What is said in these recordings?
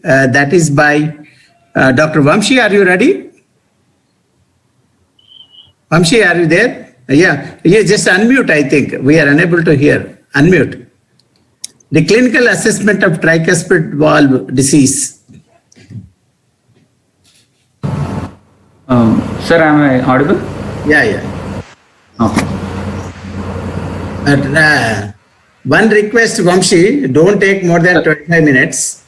That is by Dr. Vamshi. Are you ready? Vamshi, are you there? Yeah, just unmute, I think. We are unable to hear. Unmute. The clinical assessment of tricuspid valve disease. Sir, am I audible? Yeah. Okay. One request, Vamshi, don't take more than 25 minutes.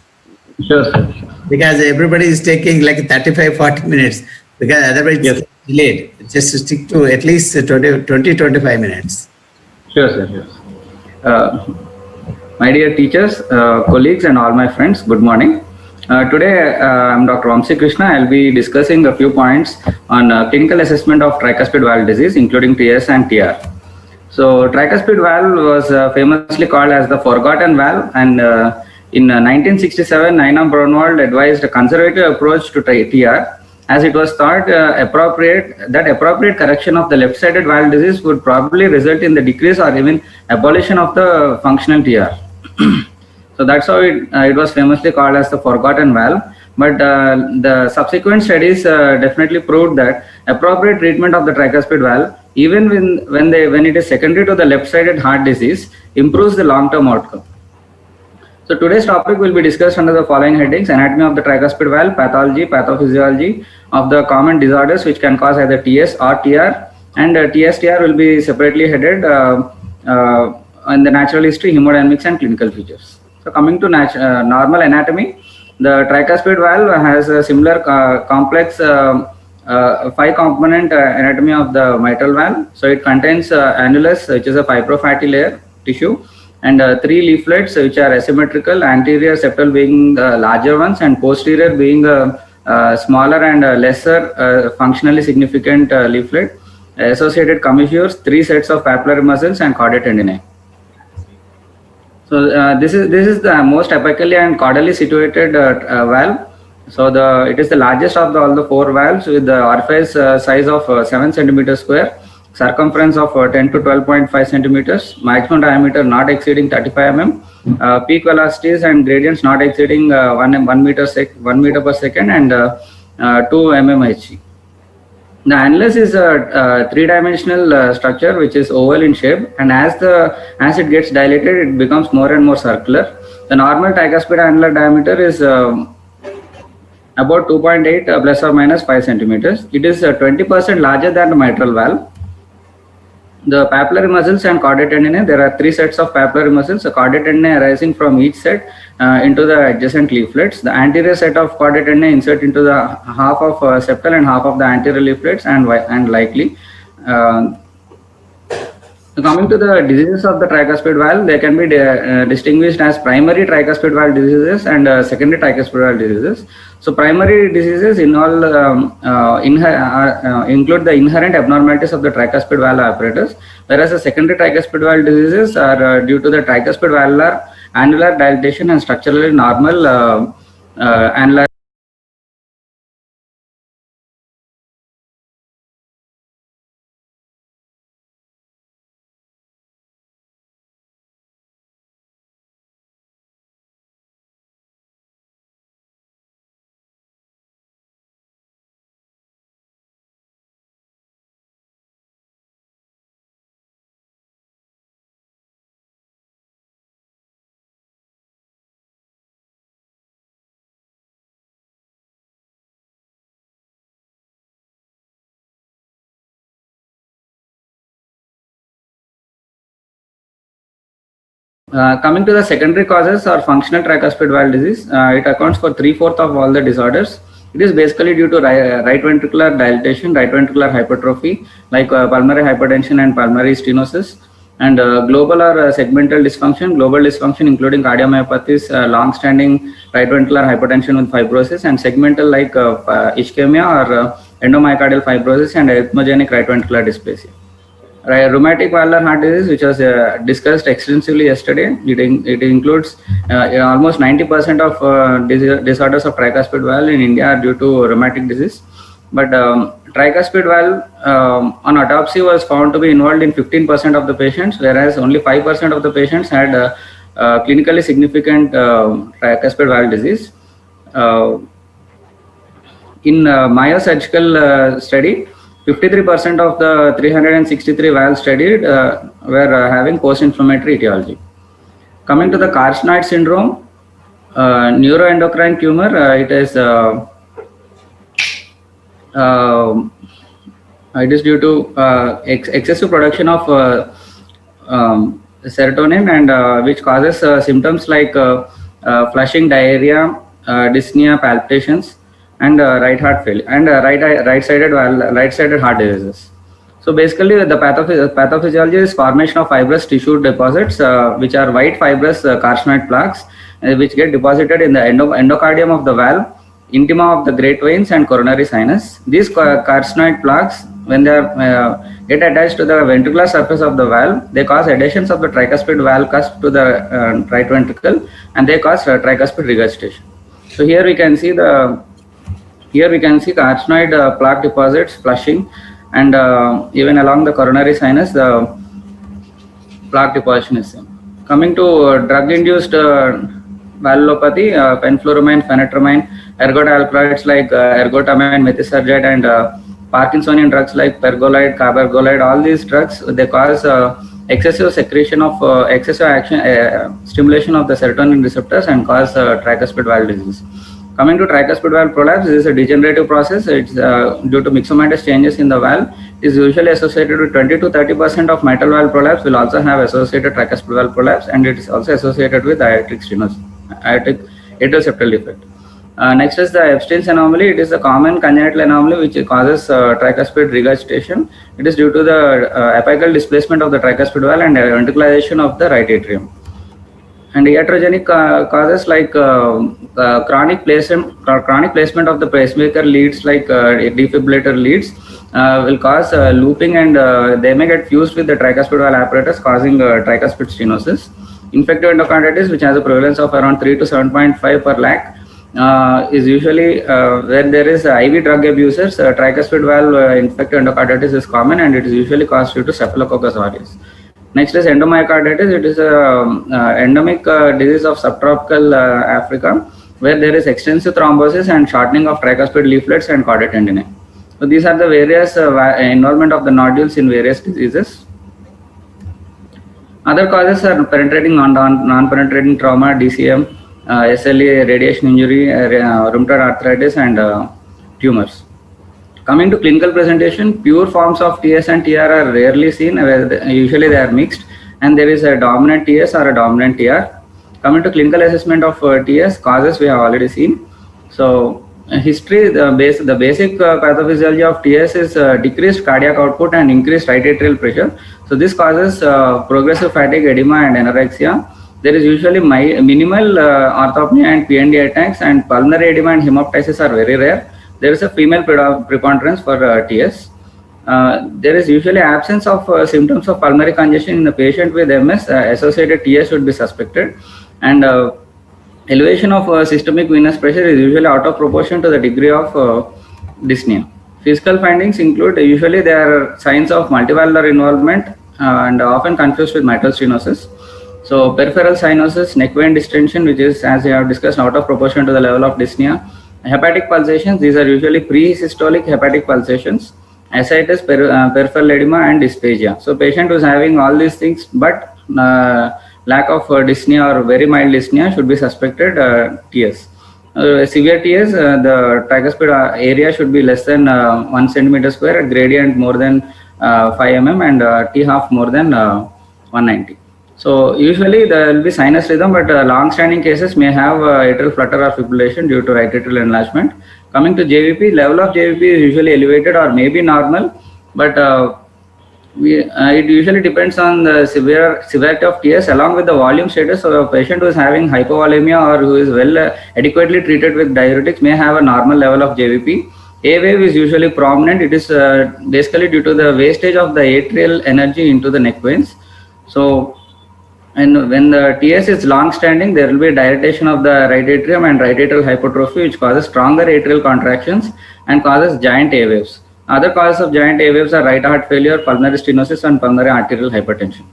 Sure, sir. Because everybody is taking like 35, 40 minutes. Because otherwise it's delayed. Just stick to at least 20, 25 minutes. Sure, sir. My dear teachers, colleagues, and all my friends, good morning. Today, I'm Dr. Vamshi Krishna. I'll be discussing a few points on clinical assessment of tricuspid valve disease, including TS and TR. So, tricuspid valve was famously called as the forgotten valve, and in 1967, Nina Braunwald advised a conservative approach to TR, as it was thought appropriate correction of the left-sided valve disease would probably result in the decrease or even abolition of the functional TR. So that's how it was famously called as the forgotten valve. But the subsequent studies definitely proved that appropriate treatment of the tricuspid valve, even when it is secondary to the left-sided heart disease, improves the long-term outcome. So today's topic will be discussed under the following headings: anatomy of the tricuspid valve, pathology, pathophysiology of the common disorders which can cause either TS or TR, and TS-TR will be separately headed in the natural history, hemodynamics, and clinical features. So coming to normal anatomy, the tricuspid valve has a similar complex 5-component anatomy of the mitral valve. So it contains annulus, which is a fibrofatty layer tissue, and 3 leaflets which are asymmetrical, anterior septal being the larger ones and posterior being smaller and lesser functionally significant leaflet. Associated commissures, 3 sets of papillary muscles, and chordae tendineae. So this is the most apically and caudally situated valve. So it is the largest of all the 4 valves, with the orifice size of 7 centimeters square, circumference of 10 to 12.5 centimeters, maximum diameter not exceeding 35 mm, peak velocities and gradients not exceeding 1 meter per second, and 2 mmHg. The annulus is a 3-dimensional structure which is oval in shape, and as it gets dilated, it becomes more and more circular. The normal tricuspid annular diameter is about 2.8 plus or minus 5 centimeters. It is 20% larger than the mitral valve. The papillary muscles and chordae tendineae, there are 3 sets of papillary muscles, the chordae tendineae arising from each set into the adjacent leaflets. The anterior set of chordae tendineae insert into the half of septal and half of the anterior leaflets, and likely. Coming to the diseases of the tricuspid valve, they can be distinguished as primary tricuspid valve diseases and secondary tricuspid valve diseases. So primary diseases include the inherent abnormalities of the tricuspid valve apparatus, whereas the secondary tricuspid valve diseases are due to the tricuspid valvular annular dilatation and structurally normal annular. Coming to the secondary causes or functional tricuspid valve disease, it accounts for 3/4 of all the disorders. It is basically due to right ventricular dilatation, right ventricular hypertrophy, like pulmonary hypertension and pulmonary stenosis, and global or segmental dysfunction, global dysfunction including cardiomyopathies, long-standing right ventricular hypertension with fibrosis, and segmental like ischemia or endomyocardial fibrosis and arrhythmogenic right ventricular dysplasia. Rheumatic valvular heart disease, which was discussed extensively yesterday, it includes almost 90% of disorders of tricuspid valve in India are due to rheumatic disease. But tricuspid valve on autopsy was found to be involved in 15% of the patients, whereas only 5% of the patients had clinically significant tricuspid valve disease. In Mayo surgical study, 53% of the 363 valves studied were having post-inflammatory etiology. Coming to the carcinoid syndrome, neuroendocrine tumor, it is due to excessive production of serotonin, and which causes symptoms like flushing, diarrhea, dyspnea, palpitations, and right heart failure, and right-sided heart diseases. So basically, the pathophysiology is formation of fibrous tissue deposits, which are white fibrous carcinoid plaques, which get deposited in the endocardium of the valve, intima of the great veins, and coronary sinus. These carcinoid plaques, when they get attached to the ventricular surface of the valve, they cause adhesions of the tricuspid valve cusp to the right ventricle, and they cause tricuspid regurgitation. So here we can see carcinoid plaque deposits flushing, and even along the coronary sinus, the plaque deposition is seen. Coming to drug-induced valvulopathy, fenfluramine, phenetramine, ergot alkaloids like ergotamine, methotrexate, and Parkinsonian drugs like pergolide, carbergolide, all these drugs, they cause excessive secretion of excessive action, stimulation of the serotonin receptors, and cause tricuspid valve disease. Coming to tricuspid valve prolapse, this is a degenerative process. It's due to myxomatous changes in the valve. It is usually associated with 20 to 30% of mitral valve prolapse will also have associated tricuspid valve prolapse, and it is also associated with aortic atrial septal defect. Next is the Epstein's anomaly. It is a common congenital anomaly which causes tricuspid regurgitation. It is due to the apical displacement of the tricuspid valve and ventricularization of the right atrium. And iatrogenic causes like chronic placement of the pacemaker leads, like defibrillator leads, will cause looping, and they may get fused with the tricuspid valve apparatus, causing tricuspid stenosis. Infective endocarditis, which has a prevalence of around 3 to 7.5 per lakh, is usually where there is IV drug abusers. Tricuspid valve infective endocarditis is common, and it is usually caused due to Staphylococcus aureus. Next is endomyocarditis. It is an endemic disease of subtropical Africa, where there is extensive thrombosis and shortening of tricuspid leaflets and chordae tendineae. So these are the various involvement of the nodules in various diseases. Other causes are penetrating non-penetrating trauma, DCM, SLE, radiation injury, rheumatoid arthritis, and tumors. Coming to clinical presentation, pure forms of TS and TR are rarely seen. Usually they are mixed, and there is a dominant TS or a dominant TR. Coming to clinical assessment of TS, causes we have already seen. So history, the basic pathophysiology of TS is decreased cardiac output and increased right atrial pressure. So this causes progressive fatigue, edema, and anorexia. There is usually minimal orthopnea and PND attacks, and pulmonary edema and hemoptysis are very rare. There is a female preponderance for TS. There is usually absence of symptoms of pulmonary congestion in the patient with MS. Associated TS should be suspected, and elevation of systemic venous pressure is usually out of proportion to the degree of dyspnea. Physical findings include, usually there are signs of multivalvular involvement and often confused with mitral stenosis. So peripheral cyanosis, neck vein distension, which is, as we have discussed, out of proportion to the level of dyspnea. Hepatic pulsations, these are usually pre-systolic hepatic pulsations. Ascites, peripheral edema, and dysphagia. So patient who is having all these things but lack of dyspnea or very mild dyspnea should be suspected TS. Severe TS, the tricuspid area should be less than 1 centimeter square, gradient more than 5 mm, and T half more than 190. So usually there will be sinus rhythm, but long-standing cases may have atrial flutter or fibrillation due to right atrial enlargement. Coming to JVP, level of JVP is usually elevated or may be normal, but it usually depends on the severity of TS along with the volume status. So a patient who is having hypovolemia or who is well adequately treated with diuretics may have a normal level of JVP. A wave is usually prominent. It is basically due to the wastage of the atrial energy into the neck veins. So, and when the TS is long standing, there will be dilatation of the right atrium and right atrial hypertrophy, which causes stronger atrial contractions and causes giant A waves. Other causes of giant A waves are right heart failure, pulmonary stenosis, and pulmonary arterial hypertension.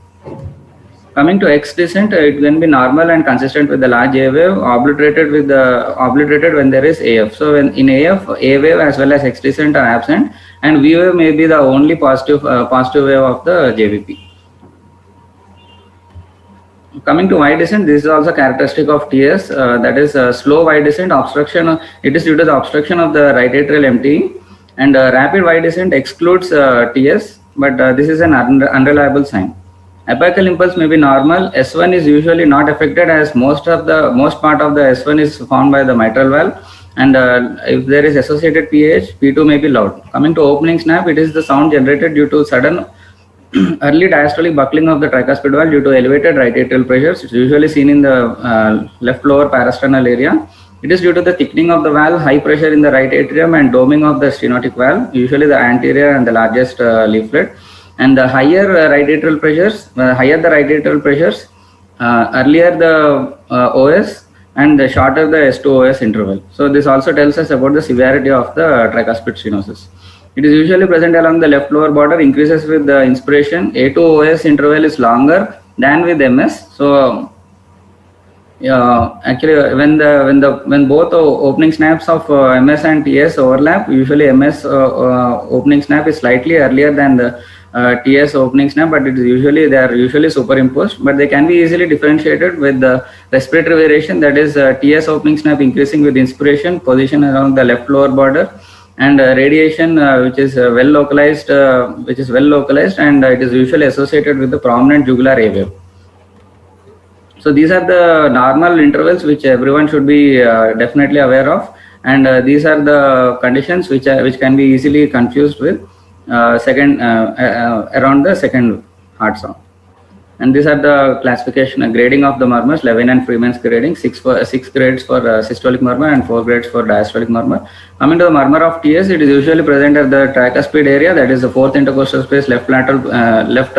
Coming to X descent, it can be normal and consistent with the large A wave, obliterated when there is AF. So when in AF, A wave as well as X descent are absent, and V wave may be the only positive wave of the JVP. Coming to Y descent, this is also characteristic of TS, that is slow Y descent obstruction. It is due to the obstruction of the right atrial emptying, and rapid Y descent excludes TS, but this is an unreliable sign. Apical impulse may be normal. S1 is usually not affected, as most part of the S1 is formed by the mitral valve, and if there is associated PH, P2 may be loud. Coming to opening snap, it is the sound generated due to sudden early diastolic buckling of the tricuspid valve due to elevated right atrial pressures. It's usually seen in the left lower parasternal area. It is due to the thickening of the valve, high pressure in the right atrium, and doming of the stenotic valve, usually the anterior and the largest leaflet. And the higher right atrial pressures, earlier the OS, and the shorter the S2 OS interval. So this also tells us about the severity of the tricuspid stenosis. It is usually present along the left lower border, increases with the inspiration. A2 OS interval is longer than with MS. So actually, when both opening snaps of MS and TS overlap, usually MS opening snap is slightly earlier than the TS opening snap, but they are usually superimposed, but they can be easily differentiated with the respiratory variation, that is TS opening snap increasing with inspiration, position around the left lower border, and radiation which is well localized, and it is usually associated with the prominent jugular A wave. So these are the normal intervals which everyone should be definitely aware of, and these are the conditions which can be easily confused with around the second heart sound. And these are the classification grading of the murmurs: Levin and Freeman's grading, 6 grades for systolic murmur and 4 grades for diastolic murmur. Coming to the murmur of TS, it is usually present at the tricuspid area, that is the fourth intercostal space, left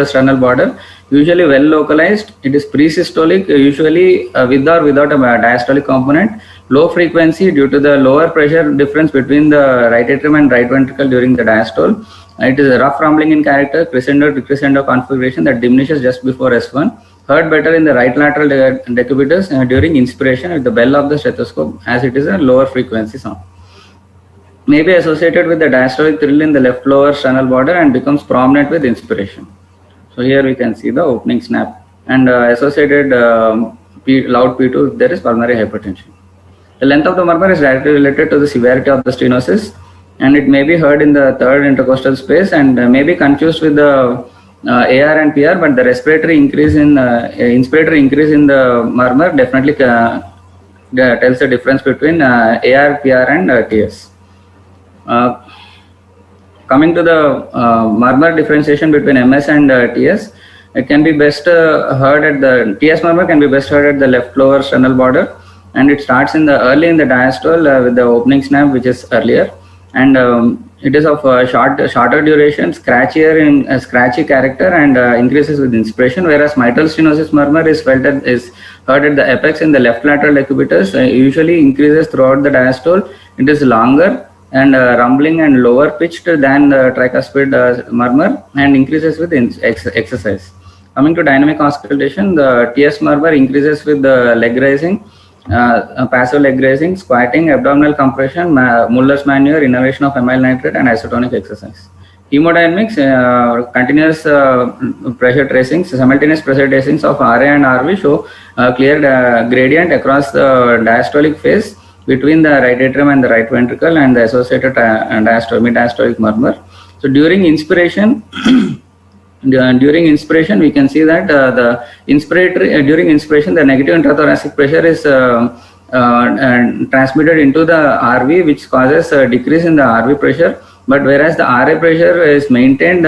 sternal border, usually well localized. It is pre-systolic, usually with or without a diastolic component. Low frequency due to the lower pressure difference between the right atrium and right ventricle during the diastole. It is a rough rumbling in character, crescendo configuration that diminishes just before S1. Heard better in the right lateral decubitus during inspiration with the bell of the stethoscope, as it is a lower frequency sound. May be associated with the diastolic thrill in the left lower sternal border and becomes prominent with inspiration. So here we can see the opening snap, and associated loud P2 if there is pulmonary hypertension. The length of the murmur is directly related to the severity of the stenosis, and it may be heard in the third intercostal space and may be confused with the AR and PR, but the inspiratory increase in the murmur definitely tells the difference between AR, PR and TS. Coming to the murmur differentiation between MS and TS, it can be best heard at the TS murmur can be best heard at the left lower sternal border, and it starts early in the diastole with the opening snap, which is earlier, and it is of shorter duration, scratchy character, and increases with inspiration, whereas mitral stenosis murmur is heard at the apex in the left lateral decubitus, usually increases throughout the diastole. It is longer and rumbling and lower pitched than the tricuspid murmur, and increases with exercise. Coming to dynamic auscultation, the TS murmur increases with the leg raising, passive leg raising, squatting, abdominal compression, Muller's maneuver, inhalation of amyl nitrate, and isotonic exercise. Hemodynamics, continuous pressure tracings, simultaneous pressure tracings of RA and RV show clear gradient across the diastolic phase between the right atrium and the right ventricle, and the associated mid-diastolic murmur. So during inspiration, we can see that during inspiration, the negative intrathoracic pressure is transmitted into the RV, which causes a decrease in the RV pressure. But whereas the RA pressure is maintained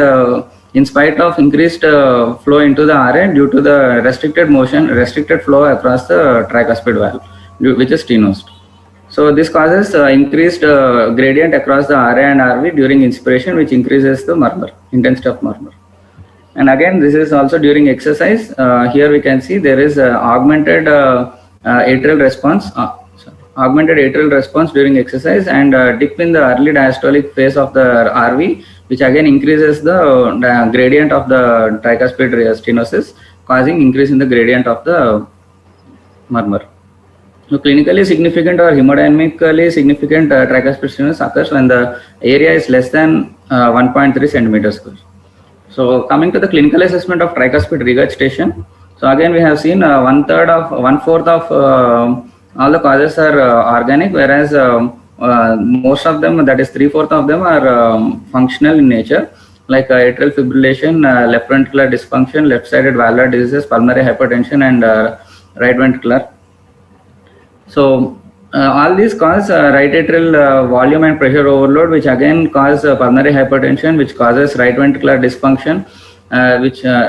in spite of increased flow into the RA due to the restricted flow across the tricuspid valve, which is stenosed. So this causes increased gradient across the RA and RV during inspiration, which increases the murmur, intensity of murmur. And again, this is also during exercise. Here we can see there is augmented atrial response during exercise, and dip in the early diastolic phase of the RV, which again increases the gradient of the tricuspid stenosis, causing increase in the gradient of the murmur. So clinically significant or hemodynamically significant tricuspid stenosis occurs when the area is less than 1.3 centimeters square. So coming to the clinical assessment of tricuspid regurgitation. So again, we have seen 1/4 of all the causes are organic, whereas most of them, that is 3/4 of them, are functional in nature, like atrial fibrillation, left ventricular dysfunction, left-sided valvular diseases, pulmonary hypertension, and right ventricular. So all these cause right atrial volume and pressure overload, which again cause pulmonary hypertension, which causes right ventricular dysfunction,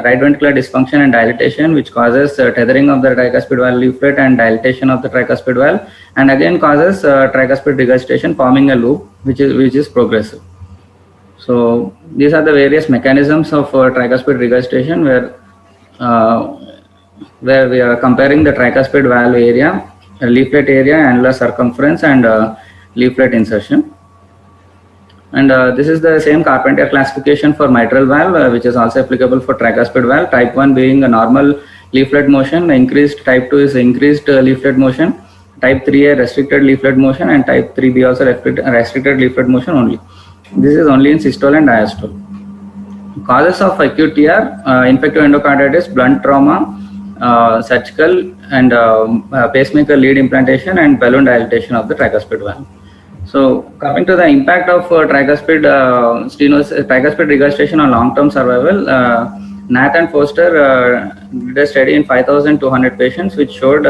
right ventricular dysfunction and dilatation, which causes tethering of the tricuspid valve leaflet and dilatation of the tricuspid valve, and again causes tricuspid regurgitation, forming a loop which is progressive. So these are the various mechanisms of tricuspid regurgitation, where we are comparing the tricuspid valve area, leaflet area, annular circumference, and leaflet insertion. And this is the same Carpentier classification for mitral valve, which is also applicable for tricuspid valve. Type 1 being a normal leaflet motion, increased type 2 is increased leaflet motion, type 3A restricted leaflet motion, and type 3B also restricted leaflet motion only. This is only in systole and diastole. Causes of acute TR, infective endocarditis, blunt trauma, surgical, and pacemaker lead implantation, and balloon dilatation of the tricuspid valve. So coming to the impact of tricuspid stenosis, tricuspid regurgitation on long-term survival, Nath and Foster did a study in 5,200 patients, which showed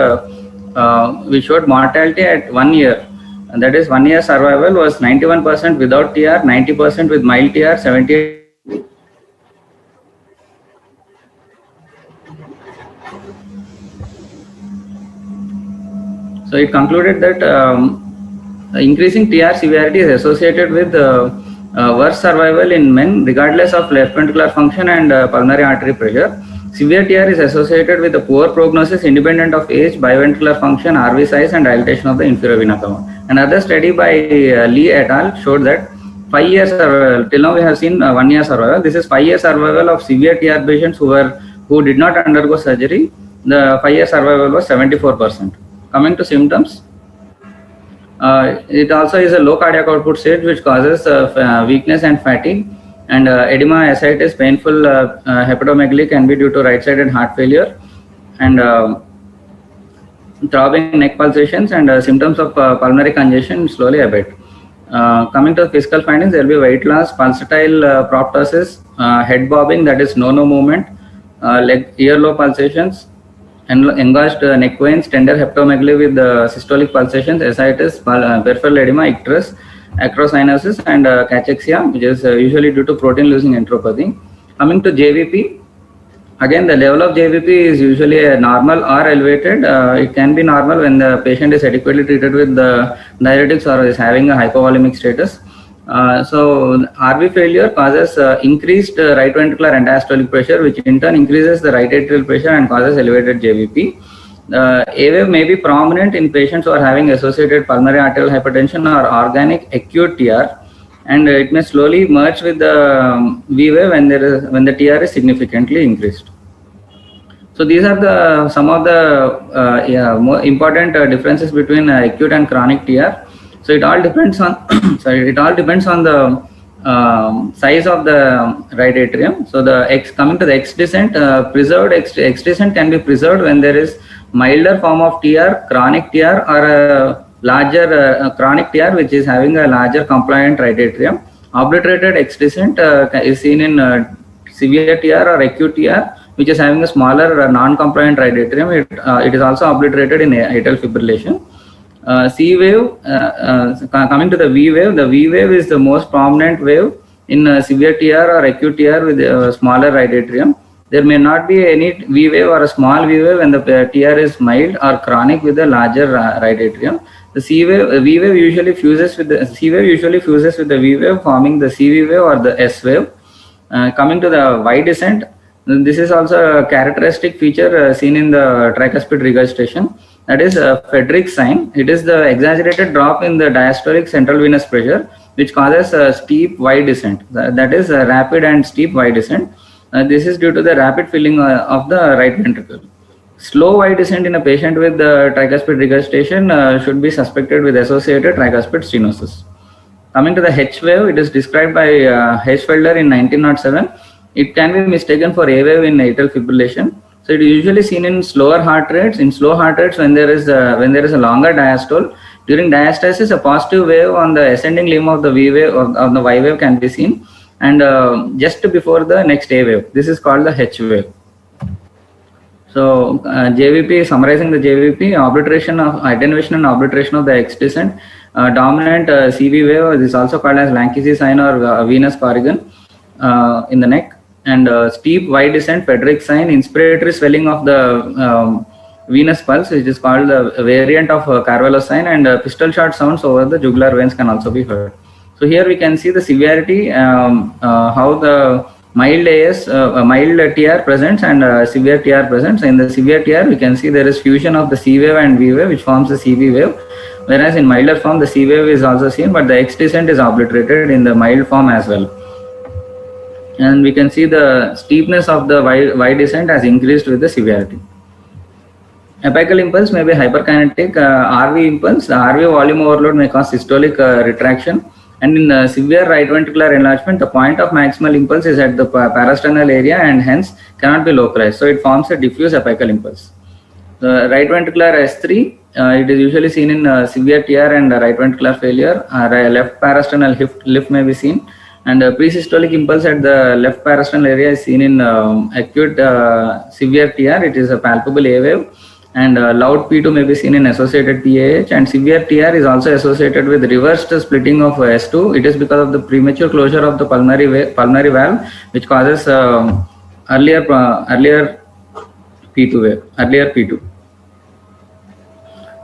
mortality at 1 year. And that is 1 year survival was 91% without TR, 90% with mild TR, 70%. So it concluded that increasing TR severity is associated with worse survival in men, regardless of left ventricular function and pulmonary artery pressure. Severe TR is associated with a poor prognosis independent of age, biventricular function, RV size, and dilatation of the inferior vena cava. Another study by Lee et al. Showed that 5 years survival, till now we have seen 1 year survival. This is 5 year survival of severe TR patients who did not undergo surgery. The 5 year survival was 74%. Coming to symptoms, it also is a low cardiac output state, which causes weakness and fatigue, and edema, ascites, painful hepatomegaly can be due to right-sided heart failure, and throbbing neck pulsations, and symptoms of pulmonary congestion slowly abate. Coming to physical findings, there will be weight loss, pulsatile proptosis, head bobbing, that is no movement, earlobe pulsations, engorged neck veins, tender hepatomegaly with systolic pulsations, ascites, peripheral edema, icterus, acrocyanosis, and cachexia, which is usually due to protein losing enteropathy. Coming to JVP, again the level of JVP is usually normal or elevated. It can be normal when the patient is adequately treated with the diuretics or is having a hypovolemic status. So RV failure causes increased right ventricular and diastolic pressure, which in turn increases the right atrial pressure and causes elevated JVP. A-wave may be prominent in patients who are having associated pulmonary arterial hypertension or organic acute TR, and it may slowly merge with the V-wave when the TR is significantly increased. So these are some of the more important differences between acute and chronic TR. So it all depends on the size of the right atrium. So coming to the X descent, preserved X descent can be preserved when there is milder form of TR, chronic TR, or a larger chronic TR which is having a larger compliant right atrium. Obliterated X descent is seen in severe TR or acute TR, which is having a smaller non-compliant right atrium. It is also obliterated in atrial fibrillation. C wave, coming to the V wave is the most prominent wave in severe TR or acute TR with a smaller right atrium. There may not be any V wave or a small V wave when the TR is mild or chronic with a larger right atrium. The V wave usually fuses with the C wave with the V wave, forming the CV wave or the S wave. Coming to the Y descent, this is also a characteristic feature seen in the tricuspid regurgitation. That is Frederick's sign. It is the exaggerated drop in the diastolic central venous pressure, which causes a steep Y descent. That is a rapid and steep Y descent. This is due to the rapid filling of the right ventricle. Slow wide descent in a patient with tricuspid regurgitation should be suspected with associated tricuspid stenosis. Coming to the H wave, it is described by Hirschfelder in 1907. It can be mistaken for A wave in atrial fibrillation. So it is usually seen in slower heart rates. In slow heart rates, when there is a longer diastole, during diastasis, a positive wave on the ascending limb of the V wave or on the Y wave can be seen, and just before the next A wave. This is called the H wave. So JVP, summarizing the JVP, attenuation and obliteration of the X descent, dominant CV wave is also called as Lankesi sign or venous corrigan in the neck, and steep wide descent, Frederick sign, inspiratory swelling of the venous pulse, which is called the variant of Carvalho sign, and pistol shot sounds over the jugular veins can also be heard. So here we can see the severity, how the mild AS, mild TR presents and severe TR presents. In the severe TR, we can see there is fusion of the C wave and V wave, which forms the CV wave. Whereas in milder form, the C wave is also seen, but the X descent is obliterated in the mild form as well. And we can see the steepness of the Y descent has increased with the severity. Apical impulse may be hyperkinetic. RV impulse, the RV volume overload may cause systolic retraction. And in severe right ventricular enlargement, the point of maximal impulse is at the parasternal area and hence cannot be localized. So it forms a diffuse apical impulse. The right ventricular S3, it is usually seen in severe TR and right ventricular failure. Left parasternal lift may be seen. And presystolic impulse at the left parasternal area is seen in acute severe TR. It is a palpable A wave. And loud P2 may be seen in associated PAH, and severe TR is also associated with reversed splitting of S2. It is because of the premature closure of the pulmonary valve, which causes earlier P2 wave, earlier P2.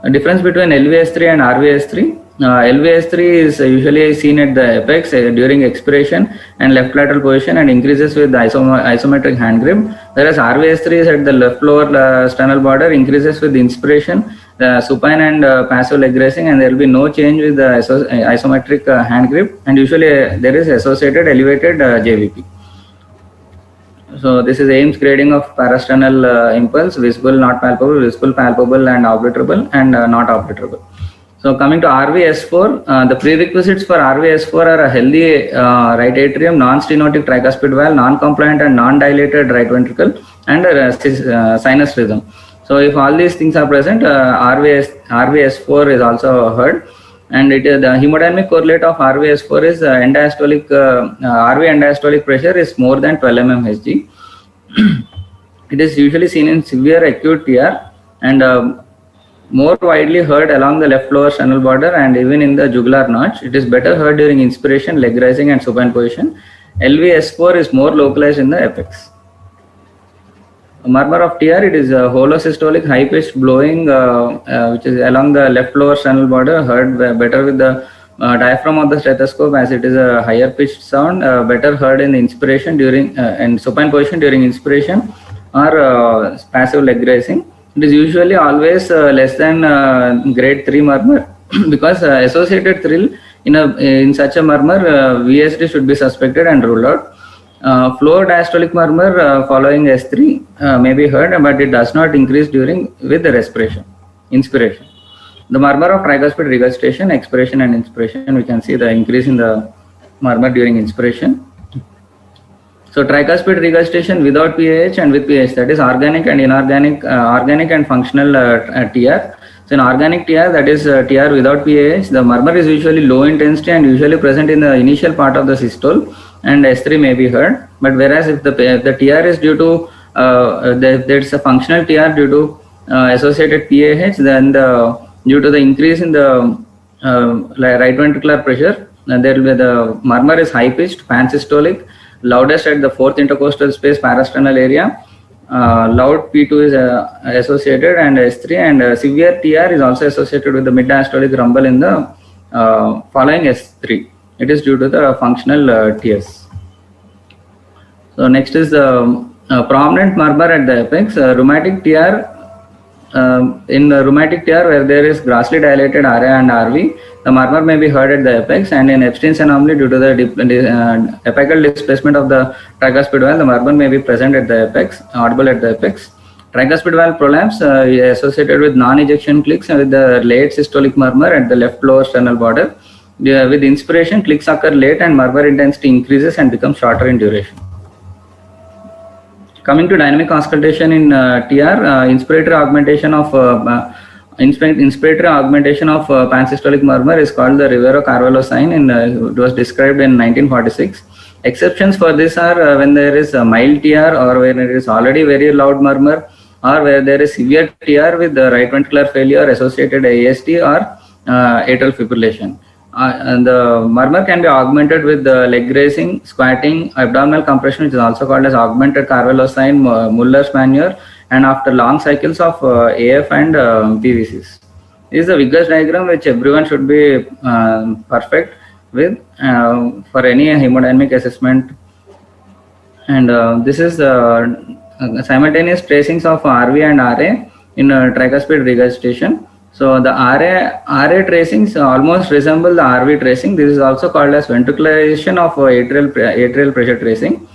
The difference between LVS3 and RVS3. LVS3 is usually seen at the apex during expiration and left lateral position and increases with the isometric hand grip, whereas RVS3 is at the left lower sternal border, increases with the inspiration, the supine and passive leg raising, and there will be no change with the isometric hand grip, and usually there is associated elevated JVP. So this is Ames grading of parasternal impulse: visible, not palpable, visible, palpable, and obliterable, and not obliterable. So coming to RVS4, the prerequisites for RVS4 are a healthy right atrium, non-stenotic tricuspid valve, non-compliant and non-dilated right ventricle, and a sinus rhythm. So if all these things are present, RVS4 is also heard. And it is the hemodynamic correlate of RVS4 is end-diastolic, RV end-diastolic pressure is more than 12 mm Hg. It is usually seen in severe acute TR and more widely heard along the left lower sternal border and even in the jugular notch. It is better heard during inspiration, leg raising, and supine position. LVS4 is more localized in the apex. A murmur of TR, it is a holosystolic high-pitched blowing, which is along the left lower sternal border, heard better with the diaphragm of the stethoscope, as it is a higher pitched sound, better heard in inspiration during and supine position during inspiration or passive leg raising. It is usually always less than grade 3 murmur because associated thrill in such a murmur, VSD should be suspected and ruled out. Floor diastolic murmur following S3 may be heard, but it does not increase with the inspiration. The murmur of tricuspid regurgitation, expiration and inspiration, we can see the increase in the murmur during inspiration. So tricuspid regurgitation without PAH and with PAH, that is organic and inorganic, organic and functional TR. So in organic TR, that is TR without PAH, the murmur is usually low intensity and usually present in the initial part of the systole, and S3 may be heard. But whereas if the TR is due to, there is a functional TR due to associated PAH, then due to the increase in the right ventricular pressure, there will be the murmur is high pitched, pansystolic, loudest at the fourth intercostal space parasternal area. Loud P2 is associated and S3, and severe TR is also associated with the mid-diastolic rumble in the following S3. It is due to the functional TS. So next is the prominent murmur at the apex. Rheumatic TR. In the rheumatic TR, where there is grossly dilated RA and RV, the murmur may be heard at the apex, and in Epstein's anomaly, due to the apical displacement of the tricuspid valve, the murmur may be present at the apex, audible at the apex. Tricuspid valve prolapse is associated with non-ejection clicks and with the late systolic murmur at the left lower sternal border. With inspiration, clicks occur late and murmur intensity increases and becomes shorter in duration. Coming to dynamic auscultation in TR, inspiratory augmentation of pansystolic murmur is called the Rivero-Carvalho sign, and it was described in 1946. Exceptions for this are when there is a mild TR, or when it is already very loud murmur, or where there is severe TR with the right ventricular failure, associated AST, or atrial fibrillation. And the murmur can be augmented with leg raising, squatting, abdominal compression, which is also called as augmented Carvalho sign, Muller's maneuver, and after long cycles of AF and PVCs. This is the Vickers diagram which everyone should be perfect with for any hemodynamic assessment. And this is simultaneous tracings of RV and RA in tricuspid regurgitation. So the RA tracings almost resemble the RV tracing. This is also called as ventricularization of atrial pressure tracing.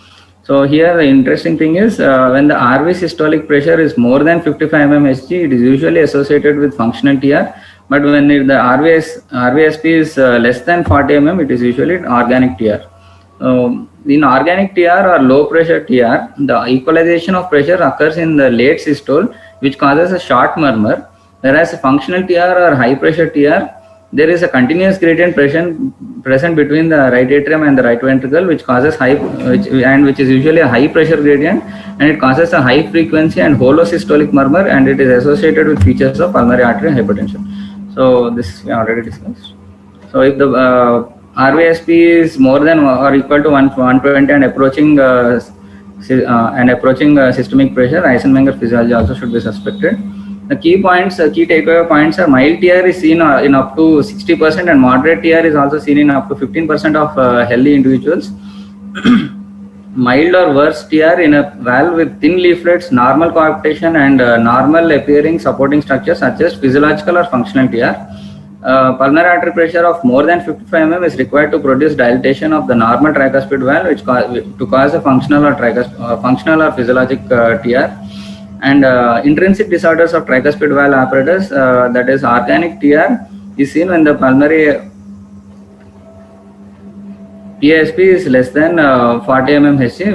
So here the interesting thing is when the RV systolic pressure is more than 55 mm Hg, it is usually associated with functional TR. But when the RVSP is less than 40 mm, it is usually organic TR. In organic TR or low pressure TR, the equalization of pressure occurs in the late systole, which causes a short murmur. Whereas a functional TR or high pressure TR, there is a continuous gradient present between the right atrium and the right ventricle, which causes which is usually a high pressure gradient, and it causes a high frequency and holosystolic murmur, and it is associated with features of pulmonary arterial hypertension. So this we already discussed. So if the RVSP is more than or equal to 120 and approaching systemic pressure, Eisenmenger physiology also should be suspected. The key takeaway points are mild TR is seen in up to 60%, and moderate TR is also seen in up to 15% of healthy individuals. Mild or worse TR in a valve with thin leaflets, normal coaptation, and normal appearing supporting structures such as physiological or functional TR. Pulmonary artery pressure of more than 55 mm is required to produce dilatation of the normal tricuspid valve, to cause a functional or physiologic TR. And intrinsic disorders of tricuspid valve apparatus, that is organic TR, is seen when the pulmonary PASP is less than 40 mm Hg,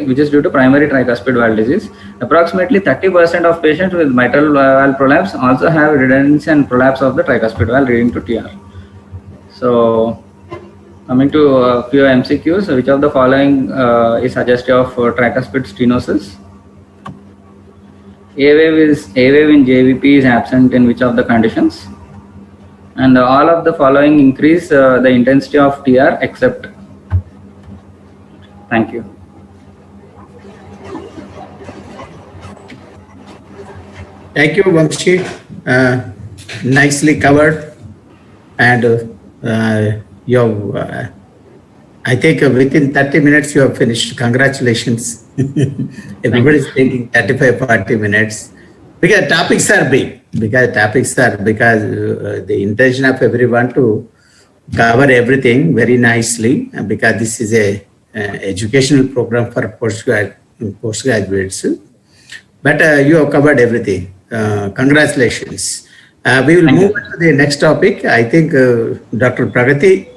which is due to primary tricuspid valve disease. Approximately 30% of patients with mitral valve prolapse also have redundancy and prolapse of the tricuspid valve leading to TR. So, coming to a few MCQs, which of the following is suggestive of tricuspid stenosis? A wave in JVP is absent in which of the conditions? And all of the following increase the intensity of TR except. Thank you. Thank you, Vamshi. Nicely covered. And I think within 30 minutes you have finished. Congratulations. Everybody is taking 35-40 minutes. Because topics are big. Because the intention of everyone to cover everything very nicely, because this is a educational program for postgraduates. But you have covered everything. Congratulations. We will move on to the next topic. I think Dr. Pragati